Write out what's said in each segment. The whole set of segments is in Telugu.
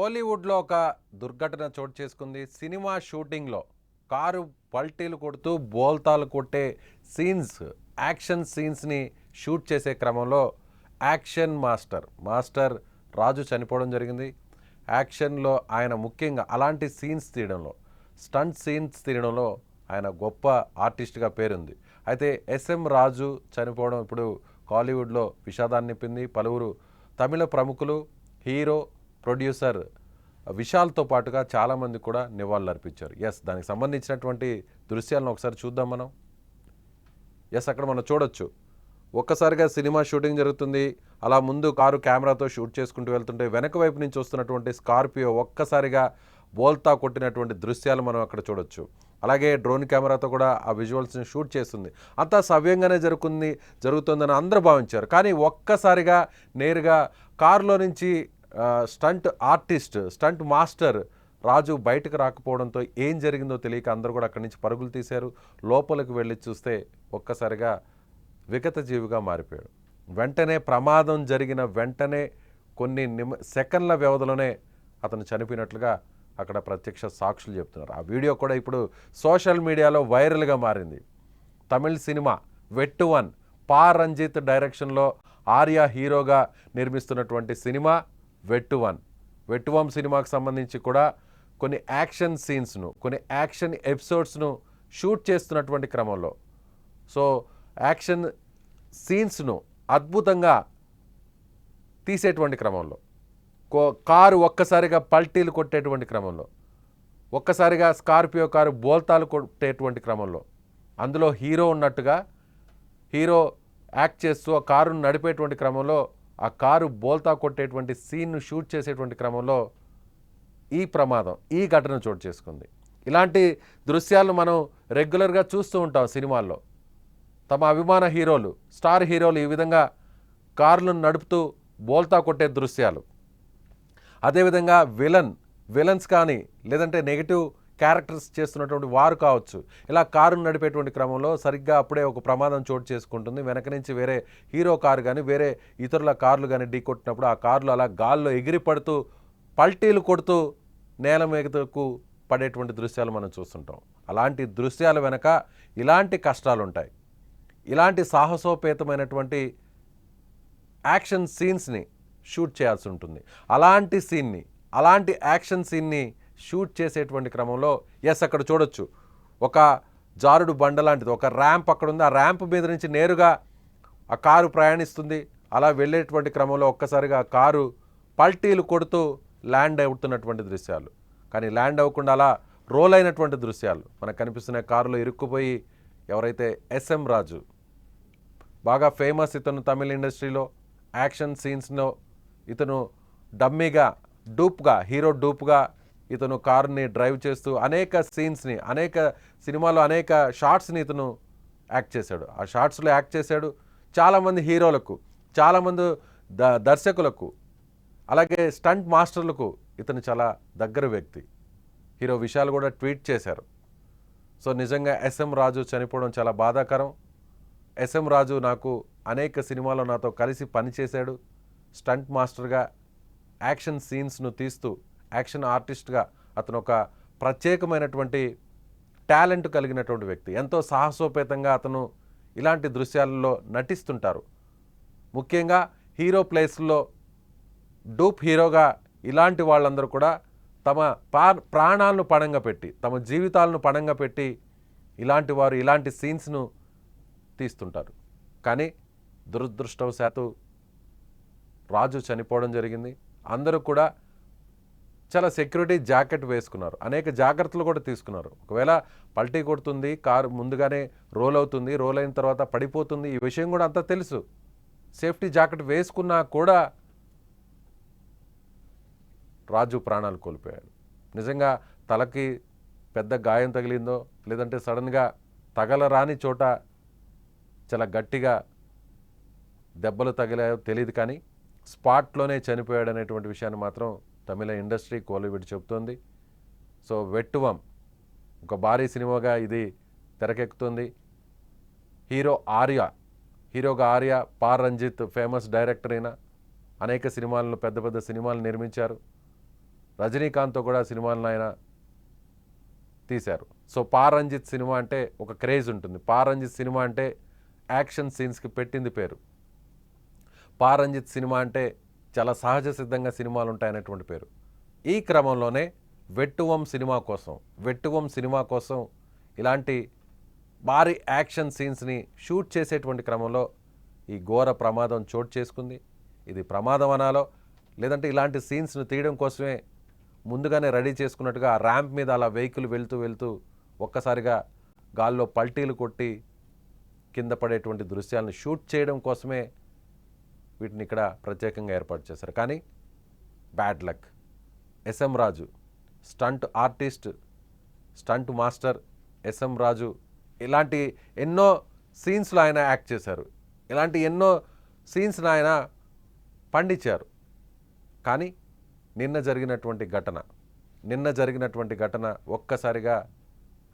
కోలీవుడ్లో ఒక దుర్ఘటన చోటు చేసుకుంది. సినిమా షూటింగ్లో కారు పల్టీలు కొడుతూ బోల్తాలు కొట్టే సీన్స్, యాక్షన్ సీన్స్ని షూట్ చేసే క్రమంలో యాక్షన్ మాస్టర్ రాజు చనిపోవడం జరిగింది. యాక్షన్లో ఆయన ముఖ్యంగా అలాంటి సీన్స్ తీయడంలో, స్టంట్ సీన్స్ తీయడంలో ఆయన గొప్ప ఆర్టిస్ట్గా పేరుంది. అయితే ఎస్ఎం రాజు చనిపోవడం ఇప్పుడు కాలీవుడ్లో విషాదాన్ని నింపింది. పలువురు తమిళ ప్రముఖులు, హీరో, ప్రొడ్యూసర్ విశాల్తో పాటుగా చాలామంది కూడా నివాళులర్పించారు. దానికి సంబంధించినటువంటి దృశ్యాలను ఒకసారి చూద్దాం మనం. అక్కడ మనం చూడొచ్చు, ఒక్కసారిగా సినిమా షూటింగ్ జరుగుతుంది. అలా ముందు కారు కెమెరాతో షూట్ చేసుకుంటూ వెళ్తుంటే వెనక వైపు నుంచి వస్తున్నటువంటి స్కార్పియో ఒక్కసారిగా బోల్తా కొట్టినటువంటి దృశ్యాలు మనం అక్కడ చూడొచ్చు. అలాగే డ్రోన్ కెమెరాతో కూడా ఆ విజువల్స్ని షూట్ చేస్తుంది. అంతా సవ్యంగానే జరుగుతుందని అందరూ భావించారు. కానీ ఒక్కసారిగా నేరుగా కారులో నుంచి స్టంట్ మాస్టర్ రాజు బయటకు రాకపోవడంతో ఏం జరిగిందో తెలియక అందరూ కూడా అక్కడి నుంచి పరుగులు తీశారు. లోపలికి వెళ్ళి చూస్తే ఒక్కసారిగా విగత జీవిగా మారిపోయాడు. వెంటనే ప్రమాదం జరిగిన వెంటనే కొన్ని సెకండ్ల వ్యవధిలోనే అతను చనిపోయినట్లుగా అక్కడ ప్రత్యక్ష సాక్షులు చెప్తున్నారు. ఆ వీడియో కూడా ఇప్పుడు సోషల్ మీడియాలో వైరల్గా మారింది. తమిళ్ సినిమా వెట్టువన్ పా రంజిత్ డైరెక్షన్లో ఆర్య హీరోగా నిర్మిస్తున్నటువంటి సినిమా వెట్టువం సినిమాకు సంబంధించి కూడా కొన్ని యాక్షన్ సీన్స్ను, కొన్ని యాక్షన్ ఎపిసోడ్స్ను షూట్ చేస్తున్నటువంటి క్రమంలో, యాక్షన్ సీన్స్ను అద్భుతంగా తీసేటువంటి క్రమంలో, కారు ఒక్కసారిగా పల్టీలు కొట్టేటువంటి క్రమంలో, ఒక్కసారిగా స్కార్పియో కారు బోల్తాలు కొట్టేటువంటి క్రమంలో, అందులో హీరో ఉన్నట్టుగా హీరో యాక్ట్ చేస్తూ ఆ కారును నడిపేటువంటి క్రమంలో ఆ కారు బోల్తా కొట్టేటువంటి సీన్ను షూట్ చేసేటువంటి క్రమంలో ఈ ఘటన చోటు చేసుకుంది. ఇలాంటి దృశ్యాలను మనం రెగ్యులర్గా చూస్తూ ఉంటాం సినిమాల్లో. తమ అభిమాన హీరోలు, స్టార్ హీరోలు ఈ విధంగా కార్లను నడుపుతూ బోల్తా కొట్టే దృశ్యాలు. అదేవిధంగా విలన్స్ కానీ లేదంటే నెగిటివ్ క్యారెక్టర్స్ చేస్తున్నటువంటి వారు కావచ్చు, ఇలా కారును నడిపేటువంటి క్రమంలో సరిగ్గా అప్పుడే ఒక ప్రమాదం చోటు చేసుకుంటుంది. వెనక నుంచి వేరే హీరో కారు కానీ వేరే ఇతరుల కార్లు కానీ ఢీ కొట్టినప్పుడు ఆ కార్లు అలా గాల్లో ఎగిరి పడుతూ పల్టీలు కొడుతూ నేల మీదకు పడేటువంటి దృశ్యాలు మనం చూస్తుంటాం. అలాంటి దృశ్యాల వెనక ఇలాంటి కష్టాలు ఉంటాయి. ఇలాంటి సాహసోపేతమైనటువంటి యాక్షన్ సీన్స్ని షూట్ చేయాల్సి ఉంటుంది. అలాంటి యాక్షన్ సీన్ని షూట్ చేసేటువంటి క్రమంలో అక్కడ చూడొచ్చు, ఒక జారుడు బండ లాంటిది, ఒక ర్యాంప్ అక్కడ ఉంది. ఆ ర్యాంప్ మీద నుంచి నేరుగా ఆ కారు ప్రయాణిస్తుంది. అలా వెళ్ళేటువంటి క్రమంలో ఒక్కసారిగా ఆ కారు పల్టీలు కొడుతూ ల్యాండ్ అవుతున్నటువంటి దృశ్యాలు, కానీ ల్యాండ్ అవ్వకుండా అలా రోల్ అయినటువంటి దృశ్యాలు మనకు కనిపిస్తున్న కారులో ఇరుక్కుపోయి ఎవరైతే ఎస్ఎం రాజు, బాగా ఫేమస్ ఇతను తమిళ ఇండస్ట్రీలో యాక్షన్ సీన్స్లో ఇతను డమ్మీగా హీరో డూప్గా ఇతను కారుని డ్రైవ్ చేస్తూ అనేక సీన్స్ని, అనేక సినిమాలో అనేక షార్ట్స్ని ఇతను యాక్ట్ చేశాడు. ఆ షార్ట్స్లో యాక్ట్ చేశాడు. చాలామంది హీరోలకు, చాలామంది దర్శకులకు, అలాగే స్టంట్ మాస్టర్లకు ఇతను చాలా దగ్గర వ్యక్తి. హీరో విశాల్ కూడా ట్వీట్ చేశారు. నిజంగా ఎస్ఎం రాజు చనిపోవడం చాలా బాధాకరం. ఎస్ఎం రాజు నాకు అనేక సినిమాల్లో నాతో కలిసి పనిచేశాడు. స్టంట్ మాస్టర్గా యాక్షన్ సీన్స్ను తీస్తూ యాక్షన్ ఆర్టిస్ట్గా అతను ఒక ప్రత్యేకమైనటువంటి టాలెంట్ కలిగినటువంటి వ్యక్తి. ఎంతో సాహసోపేతంగా అతను ఇలాంటి దృశ్యాలలో నటిస్తుంటారు. ముఖ్యంగా హీరో ప్లేస్లో డూప్ హీరోగా ఇలాంటి వాళ్ళందరూ కూడా తమ ప్రాణాలను పణంగా పెట్టి, తమ జీవితాలను పణంగా పెట్టి ఇలాంటి వారు ఇలాంటి సీన్స్ను తీస్తుంటారు. కానీ దురదృష్టవశాత్తు రాజు చనిపోవడం జరిగింది. అందరూ కూడా చాలా సెక్యూరిటీ జాకెట్ వేసుకున్నారు, అనేక జాగ్రత్తలు కూడా తీసుకున్నారు. ఒకవేళ పల్టీ కొడుతుంది, కారు ముందుగానే రోల్ అవుతుంది, రోల్ అయిన తర్వాత పడిపోతుంది, ఈ విషయం కూడా అంతా తెలుసు. సేఫ్టీ జాకెట్ వేసుకున్నా కూడా రాజు ప్రాణాలు కోల్పోయాడు. నిజంగా తలకి పెద్ద గాయం తగిలిందో లేదంటే సడన్గా తగలరాని చోట చాలా గట్టిగా దెబ్బలు తగిలాయో తెలియదు, కానీ స్పాట్లోనే చనిపోయాడు అనేటువంటి విషయాన్ని మాత్రం తమిళ ఇండస్ట్రీ కోలీవుడ్ చెబుతోంది. వెట్టువం ఒక భారీ సినిమాగా ఇది తెరకెక్కుతుంది. హీరోగా ఆర్య, పా రంజిత్ ఫేమస్ డైరెక్టర్ అయిన అనేక సినిమాలను, పెద్ద సినిమాలు నిర్మించారు. రజనీకాంత్తో కూడా సినిమాలను ఆయన తీశారు. సో పా రంజిత్ సినిమా అంటే ఒక క్రేజ్ ఉంటుంది. పా రంజిత్ సినిమా అంటే యాక్షన్ సీన్స్కి పెట్టింది పేరు. పా రంజిత్ సినిమా అంటే చాలా సహజ సిద్ధంగా సినిమాలు ఉంటాయనేటువంటి పేరు. ఈ క్రమంలోనే వెట్టువం సినిమా కోసం ఇలాంటి భారీ యాక్షన్ సీన్స్ని షూట్ చేసేటువంటి క్రమంలో ఈ ఘోర ప్రమాదం చోటు చేసుకుంది. ఇది ప్రమాదం అనాలో లేదంటే ఇలాంటి సీన్స్ను తీయడం కోసమే ముందుగానే రెడీ చేసుకున్నట్టుగా ఆ ర్యాంప్ మీద అలా వెహికల్ వెళ్తూ ఒక్కసారిగా గాల్లో పల్టీలు కొట్టి కింద పడేటువంటి దృశ్యాలను షూట్ చేయడం కోసమే వీటిని ఇక్కడ ప్రత్యేకంగా ఏర్పాటు చేశారు. కానీ bad luck. SM Raju stunt artist, stunt master SM Raju ఇలాంటి ఎన్నో సీన్స్లో ఆయన యాక్ట్ చేశారు. ఇలాంటి ఎన్నో సీన్స్ని ఆయన పండించారు. కానీ నిన్న జరిగినటువంటి ఘటన ఒక్కసారిగా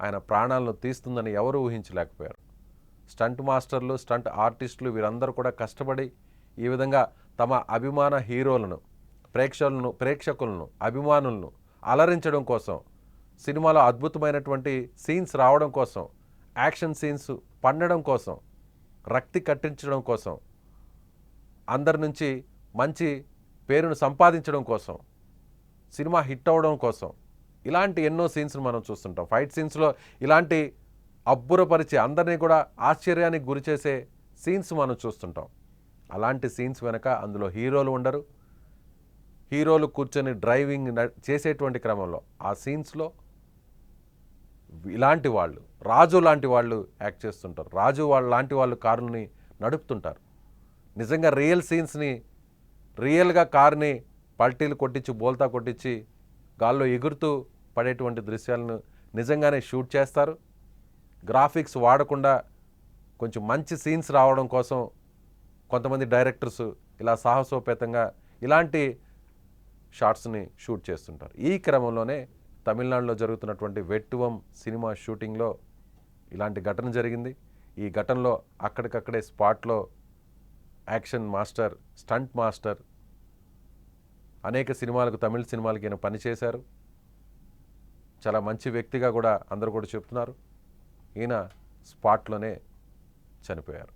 ఆయన ప్రాణాలను తీస్తుందని ఎవరూ ఊహించలేకపోయారు. స్టంట్ మాస్టర్లు, స్టంట్ ఆర్టిస్టులు వీరందరూ కూడా కష్టపడి ఈ విధంగా తమ అభిమాన హీరోలను, ప్రేక్షకులను, అభిమానులను అలరించడం కోసం, సినిమాలో అద్భుతమైనటువంటి సీన్స్ రావడం కోసం, యాక్షన్ సీన్స్ పండడం కోసం, రక్తి కట్టించడం కోసం, అందరి నుంచి మంచి పేరును సంపాదించడం కోసం, సినిమా హిట్ అవ్వడం కోసం ఇలాంటి ఎన్నో సీన్స్ను మనం చూస్తుంటాం. ఫైట్ సీన్స్లో ఇలాంటి అబ్బురపరిచే అందరినీ కూడా ఆశ్చర్యానికి గురిచేసే సీన్స్ మనం చూస్తుంటాం. అలాంటి సీన్స్ వెనక అందులో హీరోలు ఉండరు. హీరోలు కూర్చొని డ్రైవింగ్ చేసేటువంటి క్రమంలో ఆ సీన్స్లో ఇలాంటి వాళ్ళు, రాజు లాంటి వాళ్ళు యాక్ట్ చేస్తుంటారు. రాజు లాంటి వాళ్ళు కారుని నడుపుతుంటారు. నిజంగా రియల్ సీన్స్ని, రియల్గా కారుని పల్టీలు కొట్టించి, బోల్తా కొట్టించి గాల్లో ఎగురుతూ పడేటువంటి దృశ్యాలను నిజంగానే షూట్ చేస్తారు. గ్రాఫిక్స్ వాడకుండా కొంచెం మంచి సీన్స్ రావడం కోసం కొంతమంది డైరెక్టర్స్ ఇలా సాహసోపేతంగా ఇలాంటి షాట్స్ని షూట్ చేస్తుంటారు. ఈ క్రమంలోనే తమిళనాడులో జరుగుతున్నటువంటి వెట్టువం సినిమా షూటింగ్లో ఇలాంటి ఘటన జరిగింది. ఈ ఘటనలో అక్కడికక్కడే స్పాట్లో యాక్షన్ మాస్టర్, స్టంట్ మాస్టర్, అనేక సినిమాలకు, తమిళ సినిమాలకి ఈయన పనిచేశారు. చాలా మంచి వ్యక్తిగా కూడా అందరూ కూడా చెప్తున్నారు. ఈయన స్పాట్లోనే చనిపోయారు.